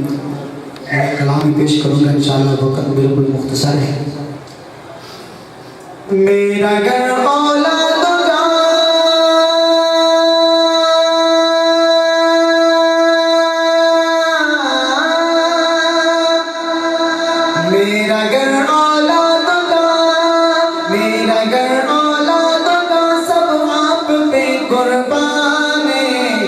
میں کلام پیش کروں گا انشاءاللہ، وقت بالکل مختصر ہے۔ میرا گھر اولاد میرا گھر اولاد کا، میرا گھر اولاد کا، سب آپ پہ قربان ہے۔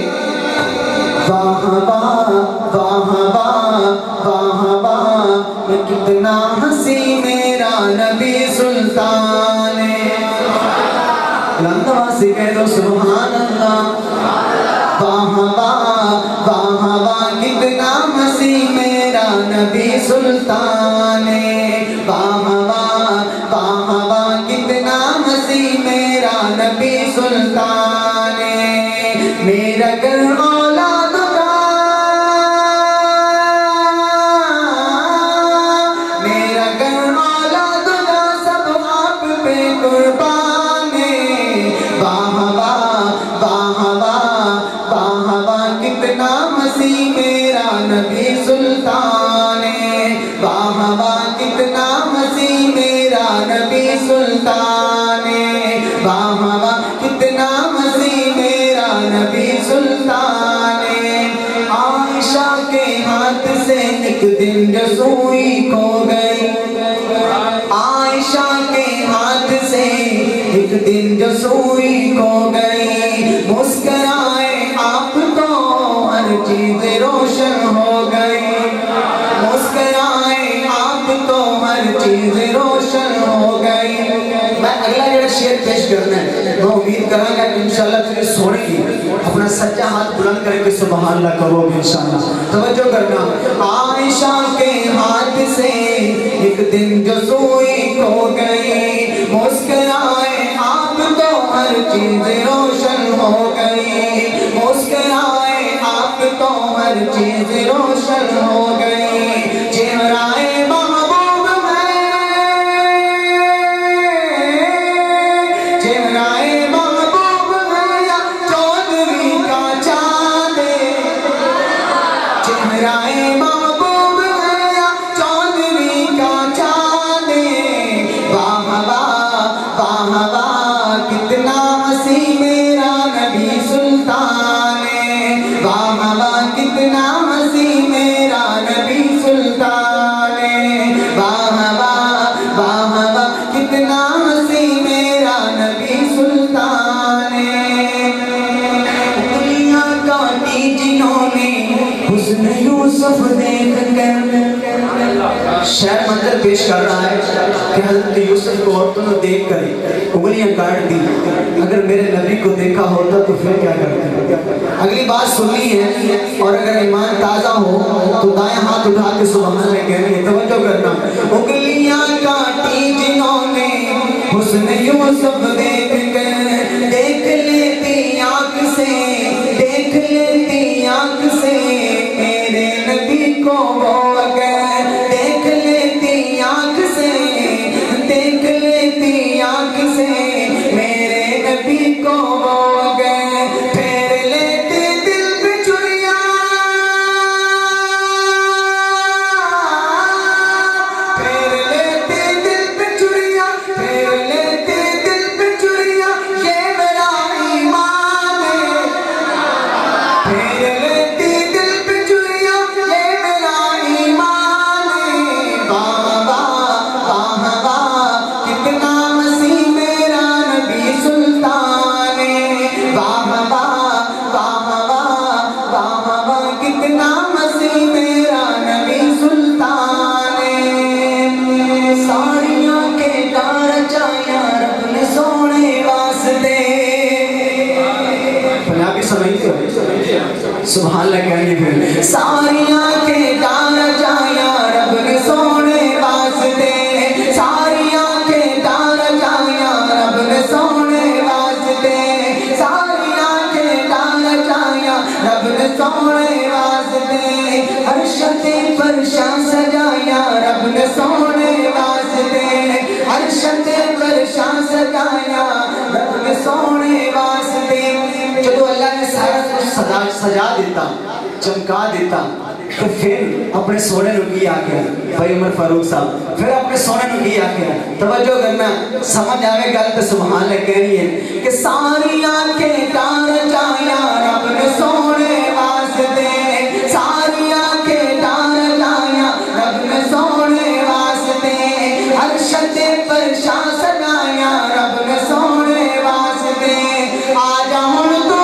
واہ واہ واہ واہ واہ واہ، کتنا ہنسی میرا نبی سلطان ہے۔ لندوا سے کہہ دو سبحان اللہ۔ واہ واہ واہ واہ، کتنا ہنسی میرا نبی سلطان ہے۔ واہ واہ واہ واہ، کتنا ہنسی میرا نبی سلطان ہے۔ میرا گھر اولاد کا، میرا گھر اولاد کا، سب آپ پہ قربان ہے۔ واہ واہ واہ واہ واہ واہ، کتنا ہنسی میرا نبی سلطان ہے۔ واہ واہ، کتنا ہنسی میرا نبی سلطان ہے۔ واہ واہ، کتنا ہنسی میرا نبی سلطان ہے۔ عائشہ کے ہاتھ سے ایک دن جو سوئی کھو گئی، عائشہ کے ہاتھ سے ایک دن جو سوئی کھو گئی، مسکرائے آپ تو ہر چیز روشن ہو گئی، مسکرائے آپ تو ہر چیز روشن ہو گئی۔ میں اگلا جڑا شعر پیش کرنا ہے، میں امید کروں گا کہ انشاءاللہ تمہیں سونے کی اپنا سچا ہاتھ بلند کر کے سبحان اللہ کرو گے انشاءاللہ۔ توجہ کرنا۔ عائشہ کے ہاتھ سے ایک دن جو سوئی کھو گئی، مسکرائے آپ تو ہر چیز روشن ہو گئی، مسکرائے آپ تو ہر چیز روشن ہو گئی۔ چہرائے محبوب میں، چہرائے محبوب میں یا چودھویں کا چاند ہے، چہرائے محبوب میں یا چودھویں کا چاند ہے۔ واہ واہ واہ واہ، کتنا ہنسی میرا نبی سلطان ہے۔ واہ واہ، کتنا ہنسی میرا نبی سلطان ہے۔ واہ واہ واہ واہ، کتنا ہنسی میرا نبی سلطان ہے۔ انگلیاں کاٹی جنہوں نے حسن یوسف دیکھ کر، شعر منظر پیش کر رہا ہے کہ حضرت یوسف کو عورتوں نے دیکھ کر انگلیاں کاٹ دی، اگر میرے نبی کو دیکھا ہوتا تو پھر کیا کرتے؟ اگلی بات سننی ہے، اور اگر ایمان تازہ ہو تو دائیں ہاتھ اٹھا کے سبحان اللہ کہنی ہے۔ توجہ کرنا۔ انگلیاں کاٹی جنہوں نے حسن یوسف دیکھ کر، دیکھ لیتی آنکھ سے، دیکھ لیتی آنکھ سے میرے نبی کو وہ اگر، دیکھ لیتی آنکھ سے، دیکھ لیتی آنکھ سے میرے نبی کو وہ اگر، پھیر لیتی دل پہ چڑیاں، پھیر لیتی دل پہ چڑیاں، پھیر لیتی دل پہ چڑیاں، یہ میرا ایمان ہے۔ پھیر لیتی دل پہ چڑیاں، یہ میرا ایمان ہے۔ واہ واہ واہ واہ، کتنا ہنسی میرا نبی سلطان ہے۔ واہ واہ واہ واہ واہ واہ، کتنا ہنسی میرا نبی سلطان ہے۔ ساڑیاں کے تار چایا رب نے سونے واسطے، پنجابی سمجھتے ہو؟ سبحان اللہ کہنی پھر۔ ساڑیاں کے تار چایا رب نے سونے واسطے، ساڑیاں کے تار چایا رب نے سونے واسطے، ساڑیاں کے تار چایا رب نے سونے واسطے، عرشت فرشاں سجایا رب نے سونے واسطے، عرشت فرشاں سجایا رب نے سونے واسطے۔ جب اللہ نے سارا کچھ سجا دیتا، چمکا دیتا، تو پھر اپنے سونے نو کی آکھیا بھائی عمر فاروق صاحب پھر اپنے سونے نو کی آکھیا توجہ کرنا سمجھ آوے گل تے سبحان اللہ کہنی ہے کہ ساری آنکھیں ٹار جایا رب نے سونے واسطے ساری آنکھیں ٹار جایا رب نے سونے واسطے ہر شتے پر شاہ سجایا رب نے سونے واسطے آجا ہن تو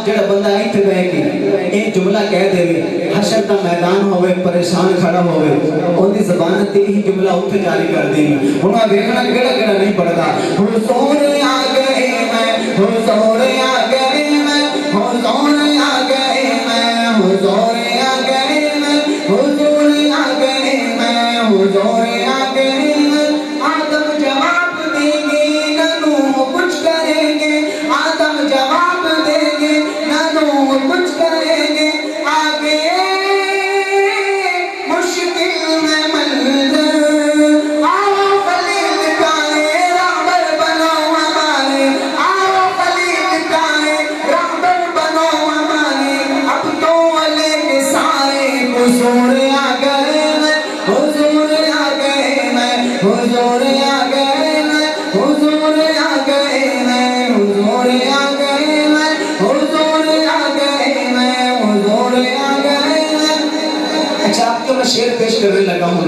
جڑا بندہ ایتھے بیٹھ کے ایک جملہ کہہ دے حشر دا میدان ہوئے پریشان کھڑا ہوئے ان دی زبان تے ہی جملہ اتھے جاری کر دی انہاں دیکھنا کیڑا کیڑا نہیں پڑھدا حضور آ گئے میں حضور آ گئے میں حضور آ گئے میں حضور آ گئے میں حضور آ گئے میں حضور آ گئے میں آدم جواب دیں گے نہ نوح کچھ کریں گے آدم جواب دیں گے نہ نوح کچھ کریں گے آگے مشکل میں منظر آؤ خلیل کائے رہبر بنو ہمارے آؤ خلیل کائے رہبر بنو ہمارے اب تو علیہ کے سارے حضور آ گئے میں حضور آ گئے میں حضور آ گئے میں حضور آ گئے میں حضور آ گئے میں حضور آ گئے میں حضور آ گئے میں اچھا آپ کو میں شعر پیش کرنے لگا ہوں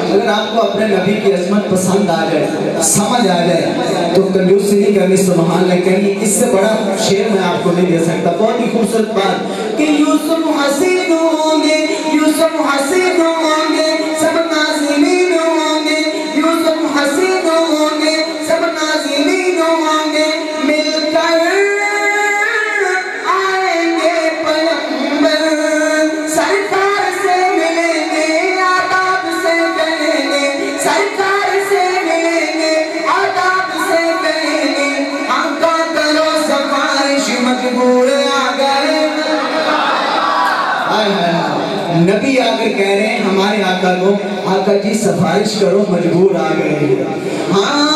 اگر آپ کو اپنے نبی کی عظمت پسند آ جائے سمجھ آ جائے تو کنجوسی نہیں کرنی سبحان اللہ کہنی اس سے بڑا شعر میں آپ کو نہیں دے سکتا بہت ہی خوبصورت بات کہ یوسف حسین ہوں گے یوسف حسین ہوں گے سب ناظرین ہوں گے یوسف حسین ہوں گے سب ناظرین ہوں گے مل کر آئیں گے پیغمبر سرکار سے ملیں گے آداب سے کہیں گے سرکار سے ملیں گے آداب سے کہیں گے آقا کرو سفارش مجبور آ گئے نبی آ کر کہہ رہے ہیں ہمارے آقا کو آقا جی سفارش کرو مجبور آ گئے ہاں